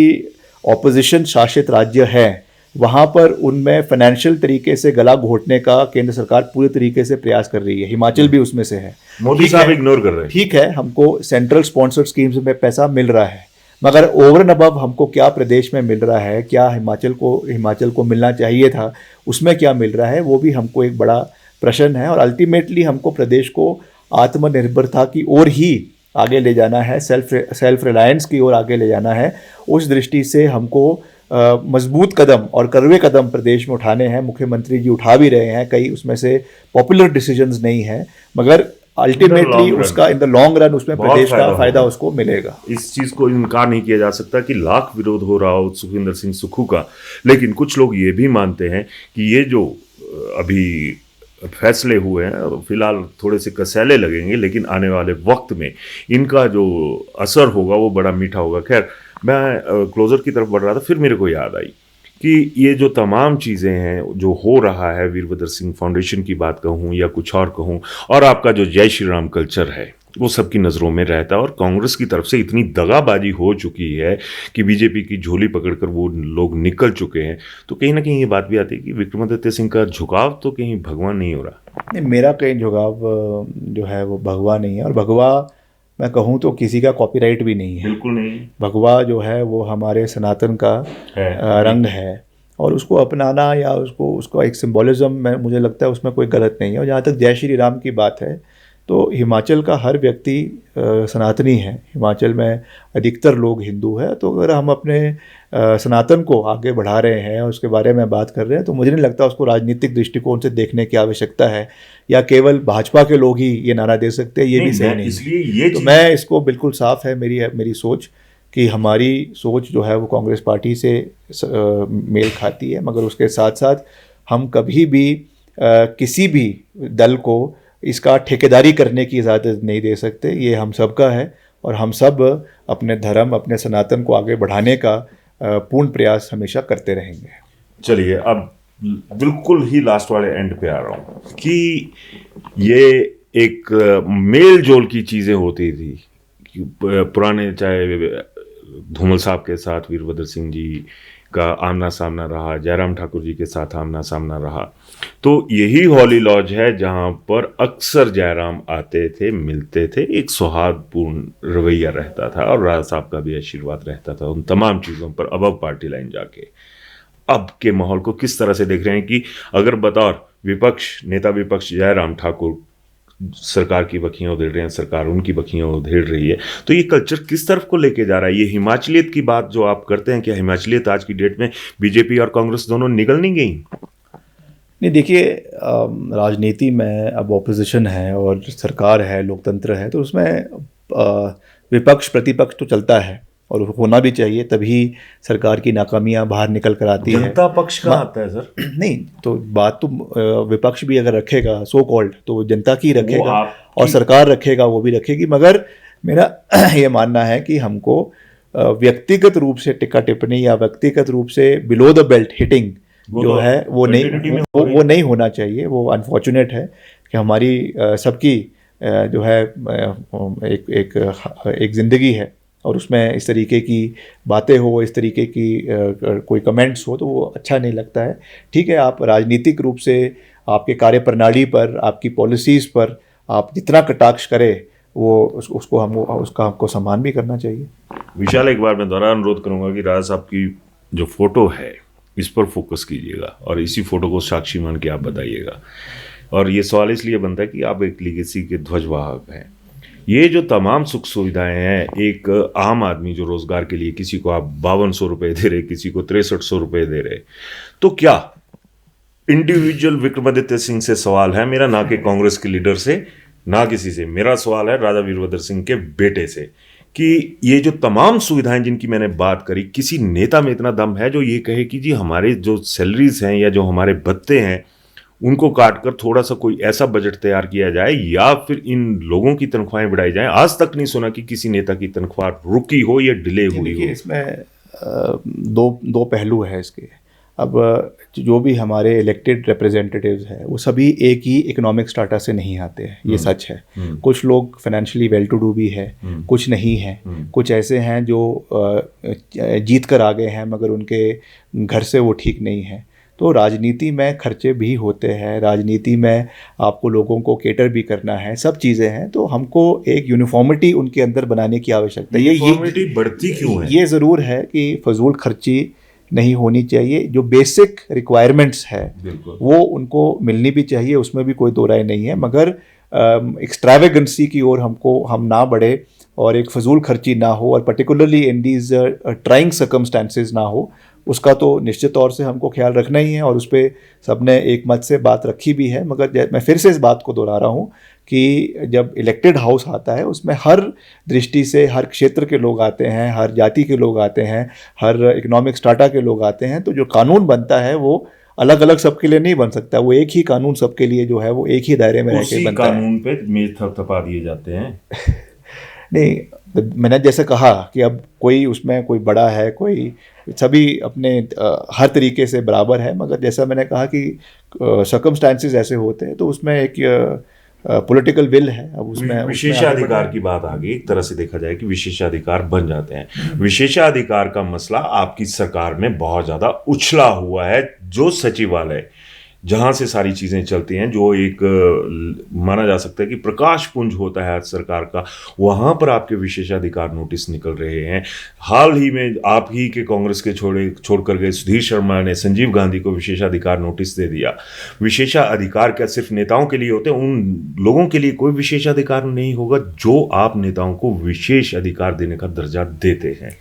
ऑपोजिशन शासित राज्य है वहाँ पर उनमें फाइनेंशियल तरीके से गला घोटने का केंद्र सरकार पूरे तरीके से प्रयास कर रही है। हिमाचल भी उसमें से है। मोदी साहब इग्नोर कर रहे हैं। ठीक है, हमको सेंट्रल स्पॉन्सर्ड स्कीम्स में पैसा मिल रहा है, मगर ओवर एंड अबव हमको क्या प्रदेश में मिल रहा है, क्या हिमाचल को मिलना चाहिए था, उसमें क्या मिल रहा है, वो भी हमको एक बड़ा प्रश्न है। और अल्टीमेटली हमको प्रदेश को आत्मनिर्भरता की ओर ही आगे ले जाना है, सेल्फ रिलायंस की ओर आगे ले जाना है। उस दृष्टि से हमको मजबूत कदम और कड़वे कदम प्रदेश में उठाने हैं। मुख्यमंत्री जी उठा भी रहे हैं कई, उसमें से पॉपुलर डिसीजंस नहीं है, मगर अल्टीमेटली उसका इन द लॉन्ग रन उसमें प्रदेश का फायदा उसको मिलेगा। इस चीज को इनकार नहीं किया जा सकता कि लाख विरोध हो रहा हो सुखविंदर सिंह सुक्खू का, लेकिन कुछ लोग ये भी मानते हैं कि ये जो अभी फैसले हुए हैं फिलहाल थोड़े से कसैले लगेंगे, लेकिन आने वाले वक्त में इनका जो असर होगा वो बड़ा मीठा होगा। खैर, मैं क्लोजर की तरफ बढ़ रहा था, फिर मेरे को याद आई कि ये जो तमाम चीज़ें हैं जो हो रहा है, वीरभद्र सिंह फाउंडेशन की बात कहूँ या कुछ और कहूँ, और आपका जो जय श्री राम कल्चर है वो सबकी नज़रों में रहता है। और कांग्रेस की तरफ से इतनी दगाबाजी हो चुकी है कि बीजेपी की झोली पकड़कर वो लोग निकल चुके हैं। तो कहीं ना कहीं ये बात भी आती है कि विक्रमादित्य सिंह का झुकाव तो कहीं भगवा नहीं हो रहा। नहीं, मेरा कहीं झुकाव जो है वो भगवा नहीं है। और भगवा मैं कहूँ तो किसी का कॉपीराइट भी नहीं है, बिल्कुल नहीं। भगवा जो है वो हमारे सनातन का रंग है और उसको अपनाना या उसको एक सिंबॉलिज्म में मुझे लगता है उसमें कोई गलत नहीं है। और जहाँ तक जय श्री राम की बात है तो हिमाचल का हर व्यक्ति सनातनी है। हिमाचल में अधिकतर लोग हिंदू है। तो अगर हम अपने सनातन को आगे बढ़ा रहे हैं और उसके बारे में बात कर रहे हैं तो मुझे नहीं लगता उसको राजनीतिक दृष्टिकोण से देखने की आवश्यकता है, या केवल भाजपा के लोग ही ये नारा दे सकते हैं, ये भी सही नहीं। इसलिए ये तो मैं इसको बिल्कुल साफ है मेरी सोच कि हमारी सोच जो है वो कांग्रेस पार्टी से मेल खाती है, मगर उसके साथ साथ हम कभी भी किसी भी दल को इसका ठेकेदारी करने की इजाज़त नहीं दे सकते। ये हम सब का है और हम सब अपने धर्म, अपने सनातन को आगे बढ़ाने का पूर्ण प्रयास हमेशा करते रहेंगे। चलिए, अब बिल्कुल ही लास्ट वाले एंड पे आ रहा हूँ कि ये एक मेल जोल की चीज़ें होती थी कि पुराने चाहे धूमल साहब के साथ वीरभद्र सिंह जी का आमना सामना रहा, जयराम ठाकुर जी के साथ आमना सामना रहा। तो यही हॉली लॉज है जहां पर अक्सर जयराम आते थे, मिलते थे, एक सौहार्दपूर्ण रवैया रहता था और राजा साहब का भी आशीर्वाद रहता था उन तमाम चीज़ों पर अबव पार्टी लाइन जाके। अब के माहौल को किस तरह से देख रहे हैं कि अगर बतौर विपक्ष, नेता विपक्ष जयराम ठाकुर सरकार की बखियां उधेड़ रहे हैं, सरकार उनकी बखियां उधेड़ रही है, तो ये कल्चर किस तरफ को लेके जा रहा है? ये हिमाचलियत की बात जो आप करते हैं, क्या हिमाचलियत आज की डेट में बीजेपी और कांग्रेस दोनों निगल नहीं गई? नहीं, देखिए, राजनीति में अब ऑपोजिशन है और सरकार है, लोकतंत्र है, तो उसमें विपक्ष प्रतिपक्ष तो चलता है और होना भी चाहिए, तभी सरकार की नाकामियां बाहर निकल कर आती है। जनता पक्ष कहाँ आता है सर? नहीं, तो बात तो विपक्ष भी अगर रखेगा सो कॉल्ड तो जनता की रखेगा और सरकार रखेगा वो भी रखेगी, मगर मेरा ये मानना है कि हमको व्यक्तिगत रूप से टिक्का टिप्पणी या व्यक्तिगत रूप से बिलो द बेल्ट हिटिंग जो है वो नहीं होना चाहिए। वो अनफॉर्चुनेट है कि हमारी सबकी जो है एक ज़िंदगी है और उसमें इस तरीके की बातें हो, इस तरीके की कोई कमेंट्स हो तो वो अच्छा नहीं लगता है। ठीक है, आप राजनीतिक रूप से आपके कार्यप्रणाली पर, आपकी पॉलिसीज़ पर आप जितना कटाक्ष करें वो उसका हमको सम्मान भी करना चाहिए। विशाल, एक बार मैं दोबारा अनुरोध करूंगा कि राजा साहब की जो फोटो है इस पर फोकस कीजिएगा और इसी फोटो को साक्षी मान के आप बताइएगा। और ये सवाल इसलिए बनता है कि आप एक लीगेसी के ध्वजवाहक हैं। ये जो तमाम सुख सुविधाएं हैं, एक आम आदमी जो रोजगार के लिए, किसी को आप 5200 रुपये दे रहे, किसी को 6300 रुपये दे रहे, तो क्या इंडिविजुअल विक्रमादित्य सिंह से सवाल है मेरा, ना कि कांग्रेस के लीडर से, ना किसी से। मेरा सवाल है राजा वीरभद्र सिंह के बेटे से कि ये जो तमाम सुविधाएं जिनकी मैंने बात करी, किसी नेता में इतना दम है जो ये कहे कि जी हमारे जो सैलरीज हैं या जो हमारे भत्ते हैं उनको काटकर थोड़ा सा कोई ऐसा बजट तैयार किया जाए या फिर इन लोगों की तनख्वाहें बढ़ाई जाएं? आज तक नहीं सुना कि किसी नेता की तनख्वाह रुकी हो या डिले हुई हो। इसमें दो पहलू है इसके। अब जो भी हमारे इलेक्टेड रिप्रेजेंटेटिव्स हैं वो सभी एक ही इकोनॉमिक स्टाटा से नहीं आते हैं, ये सच है। कुछ लोग फाइनेंशियली वेल टू डू भी है, कुछ नहीं है, कुछ ऐसे हैं जो जीत कर आ गए हैं मगर उनके घर से वो ठीक नहीं है। तो राजनीति में खर्चे भी होते हैं, राजनीति में आपको लोगों को केटर भी करना है, सब चीज़ें हैं। तो हमको एक यूनिफॉर्मिटी उनके अंदर बनाने की आवश्यकता है। यूनिफॉर्मिटी बढ़ती क्यों है? ये ज़रूर है कि फजूल खर्ची नहीं होनी चाहिए। जो बेसिक रिक्वायरमेंट्स है वो उनको मिलनी भी चाहिए, उसमें भी कोई दो राय नहीं है, मगर एक्स्ट्रावेगेंसी की ओर हम ना बढ़े और एक फजूल खर्ची ना हो, और particularly in these trying circumstances ना हो, उसका तो निश्चित तौर से हमको ख्याल रखना ही है और उस पर सबने एक मत से बात रखी भी है। मगर मैं फिर से इस बात को दोहरा रहा हूँ कि जब इलेक्टेड हाउस आता है उसमें हर दृष्टि से हर क्षेत्र के लोग आते हैं, हर जाति के लोग आते हैं, हर इकोनॉमिक स्टाटा के लोग आते हैं। तो जो कानून बनता है वो अलग अलग सबके लिए नहीं बन सकता, वो एक ही कानून सबके लिए जो है वो एक ही दायरे में रह के बनता है। कानून पे मेज थपथपा दिए जाते हैं। नहीं, मैंने जैसे कहा कि अब कोई उसमें कोई बड़ा है, कोई सभी अपने हर तरीके से बराबर है, मगर जैसा मैंने कहा कि सर्कमस्टांसेस ऐसे होते हैं तो उसमें एक पॉलिटिकल विल है। अब उसमें विशेषाधिकार की बात आ गई। एक तरह से देखा जाए कि विशेषाधिकार बन जाते हैं। विशेषाधिकार का मसला आपकी सरकार में बहुत ज्यादा उछला हुआ है। जो सचिवालय जहां से सारी चीजें चलती हैं, जो एक माना जा सकता है कि प्रकाश पुंज होता है आज सरकार का, वहां पर आपके विशेषाधिकार नोटिस निकल रहे हैं। हाल ही में आप ही के कांग्रेस के छोड़कर गए सुधीर शर्मा ने संजीव गांधी को विशेषाधिकार नोटिस दे दिया। विशेषाधिकार क्या सिर्फ नेताओं के लिए होते हैं? उन लोगों के लिए कोई विशेषाधिकार नहीं होगा जो आप नेताओं को विशेष अधिकार देने का दर्जा देते हैं।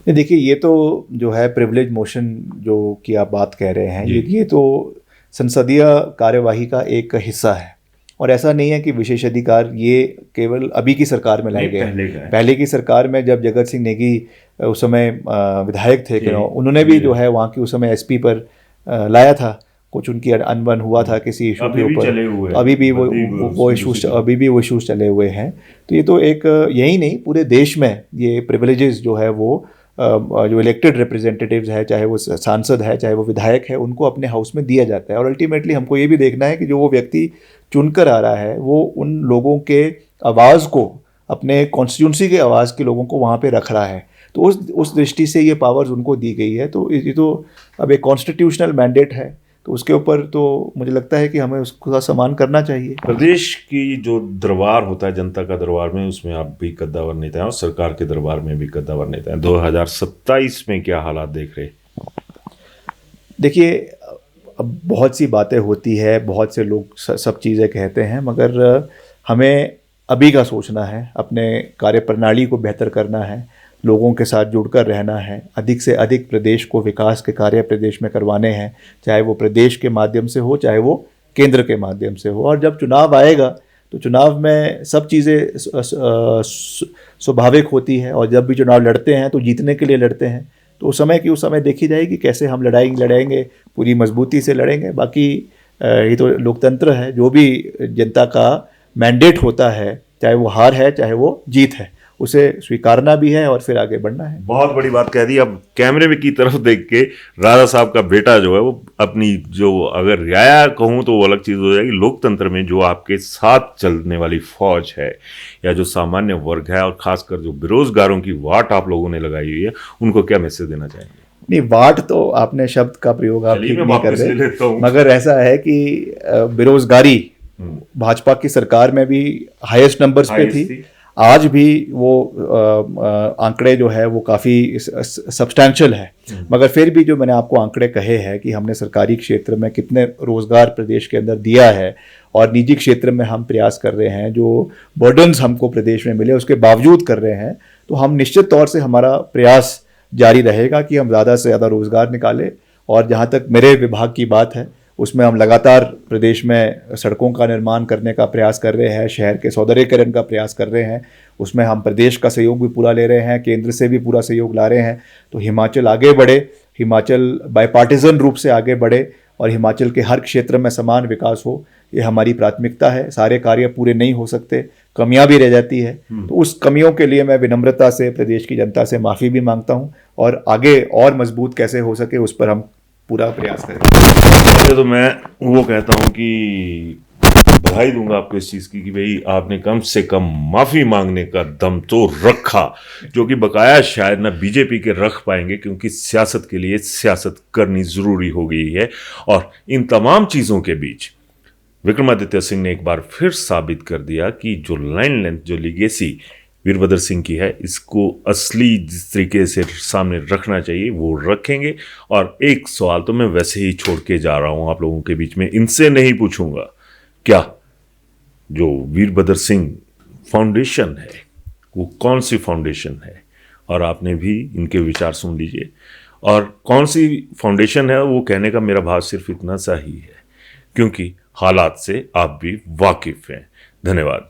देखिए, ये तो जो है प्रिविलेज मोशन जो कि आप बात कह रहे हैं, ये तो संसदीय कार्यवाही का एक हिस्सा है और ऐसा नहीं है कि विशेषाधिकार ये केवल अभी की सरकार में लाए गए। पहले की सरकार में जब जगत सिंह नेगी उस समय विधायक थे, उन्होंने भी जो है वहाँ की उस समय एसपी पर लाया था, कुछ उनकी अनबन हुआ था किसी इशू के ऊपर। अभी भी वो इशूज चले हुए हैं। तो ये तो एक यही नहीं, पूरे देश में ये प्रिविलेजेस जो है वो जो इलेक्टेड रिप्रेजेंटेटिव्स है, चाहे वो सांसद है चाहे वो विधायक है, उनको अपने हाउस में दिया जाता है। और अल्टीमेटली हमको ये भी देखना है कि जो वो व्यक्ति चुनकर आ रहा है वो उन लोगों के आवाज़ को, अपने कॉन्स्टिट्यूंसी के आवाज़ के लोगों को वहाँ पे रख रहा है। तो उस दृष्टि से ये पावर्स उनको दी गई है। तो ये तो अब एक कॉन्स्टिट्यूशनल मैंडेट है, तो उसके ऊपर तो मुझे लगता है कि हमें उसका सम्मान करना चाहिए। प्रदेश की जो दरबार होता है, जनता का दरबार में, उसमें आप भी कद्दावर नेता हैं और सरकार के दरबार में भी कद्दावर नेता हैं। 2027 में क्या हालात देख रहे? देखिए, अब बहुत सी बातें होती है, बहुत से लोग सब चीज़ें कहते हैं, मगर हमें अभी का सोचना है, अपने कार्यप्रणाली को बेहतर करना है, लोगों के साथ जुड़कर रहना है, अधिक से अधिक प्रदेश को विकास के कार्य प्रदेश में करवाने हैं, चाहे वो प्रदेश के माध्यम से हो, चाहे वो केंद्र के माध्यम से हो। और जब चुनाव आएगा तो चुनाव में सब चीज़ें स्वाभाविक होती है, और जब भी चुनाव लड़ते हैं तो जीतने के लिए लड़ते हैं। तो उस समय देखी जाएगी कैसे हम लड़ेंगे, पूरी मजबूती से लड़ेंगे। बाकी ये तो लोकतंत्र है, जो भी जनता का मैंडेट होता है, चाहे वो हार है चाहे वो जीत है, उसे स्वीकारना भी है और फिर आगे बढ़ना है। बहुत बड़ी बात कह दी। अब कैमरे में की तरफ देख के राजा साहब का बेटा जो है वो अपनी, जो अगर रियाया कहूँ तो वो अलग चीज़ हो जाएगी, लोकतंत्र में जो आपके साथ चलने वाली फौज है या जो सामान्य वर्ग है और खासकर जो बेरोजगारों की वाट आप लोगों ने लगाई हुई है, उनको क्या मैसेज देना चाहेंगे? नहीं, वाट तो आपने शब्द का प्रयोग आप ठीक नहीं कर रहे, मगर ऐसा है कि बेरोजगारी भाजपा की सरकार में भी हाईएस्ट नंबर्स पे थी। आज भी वो आंकड़े जो है वो काफ़ी सब्सटैंशियल है, मगर फिर भी जो मैंने आपको आंकड़े कहे हैं कि हमने सरकारी क्षेत्र में कितने रोज़गार प्रदेश के अंदर दिया है और निजी क्षेत्र में हम प्रयास कर रहे हैं, जो बर्डन्स हमको प्रदेश में मिले उसके बावजूद कर रहे हैं, तो हम निश्चित तौर से हमारा प्रयास जारी रहेगा कि हम ज़्यादा से ज़्यादा रोज़गार निकालें। और जहाँ तक मेरे विभाग की बात है, उसमें हम लगातार प्रदेश में सड़कों का निर्माण करने का प्रयास कर रहे हैं, शहर के सौंदर्यीकरण का प्रयास कर रहे हैं, उसमें हम प्रदेश का सहयोग भी पूरा ले रहे हैं, केंद्र से भी पूरा सहयोग ला रहे हैं। तो हिमाचल आगे बढ़े, हिमाचल बायपार्टिजन रूप से आगे बढ़े और हिमाचल के हर क्षेत्र में समान विकास हो, ये हमारी प्राथमिकता है। सारे कार्य पूरे नहीं हो सकते, कमियां भी रह जाती है, तो उस कमियों के लिए मैं विनम्रता से प्रदेश की जनता से माफ़ी भी मांगता हूँ, और आगे और मजबूत कैसे हो सके उस पर हम पूरा प्रयास करेंगे। तो मैं वो कहता हूँ कि बधाई दूंगा आपको इस चीज़ की कि भाई आपने कम से कम माफ़ी मांगने का दम तो रखा, जो कि बकाया शायद ना बीजेपी के रख पाएंगे, क्योंकि सियासत के लिए सियासत करनी ज़रूरी हो गई है। और इन तमाम चीज़ों के बीच विक्रमादित्य सिंह ने एक बार फिर साबित कर दिया कि जो लाइन लेंथ, जो लीगेसी वीरभद्र सिंह की है, इसको असली जिस तरीके से सामने रखना चाहिए वो रखेंगे। और एक सवाल तो मैं वैसे ही छोड़ के जा रहा हूं आप लोगों के बीच में, इनसे नहीं पूछूंगा क्या जो वीरभद्र सिंह फाउंडेशन है वो कौन सी फाउंडेशन है, और आपने भी इनके विचार सुन लीजिए। और कौन सी फाउंडेशन है वो कहने का मेरा भाव सिर्फ इतना सा ही है, क्योंकि हालात से आप भी वाकिफ हैं। धन्यवाद।